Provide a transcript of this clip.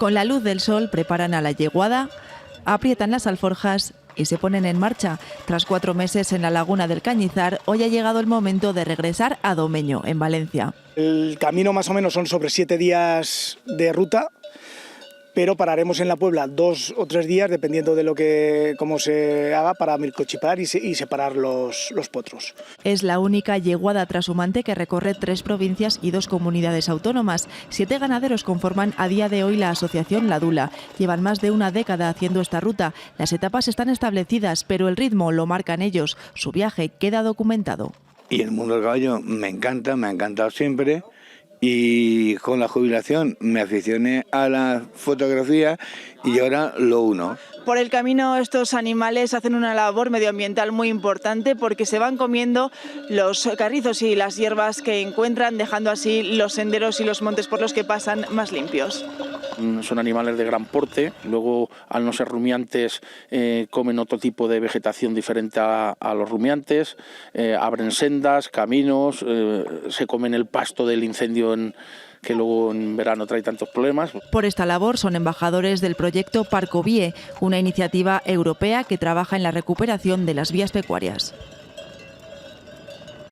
Con la luz del sol preparan a la yeguada, aprietan las alforjas y se ponen en marcha. Tras 4 meses en la laguna del Cañizar, hoy ha llegado el momento de regresar a Domeño, en Valencia. El camino más o menos son sobre 7 días de ruta, pero pararemos en la Puebla 2 o 3 días, dependiendo de cómo se haga, para microchipar y separar los potros. Es la única yeguada trashumante que recorre 3 provincias y 2 comunidades autónomas. 7 ganaderos conforman a día de hoy la asociación La Dula. Llevan más de una década haciendo esta ruta. Las etapas están establecidas, pero el ritmo lo marcan ellos. Su viaje queda documentado. Y el mundo del caballo me encanta, me ha encantado siempre. Y con la jubilación me aficioné a la fotografía y ahora lo uno. Por el camino estos animales hacen una labor medioambiental muy importante porque se van comiendo los carrizos y las hierbas que encuentran, dejando así los senderos y los montes por los que pasan más limpios. Son animales de gran porte, luego al no ser rumiantes comen otro tipo de vegetación diferente a los rumiantes, abren sendas, caminos, se comen el pasto del incendio que luego en verano trae tantos problemas. Por esta labor son embajadores del proyecto Parcovie, una iniciativa europea que trabaja en la recuperación de las vías pecuarias.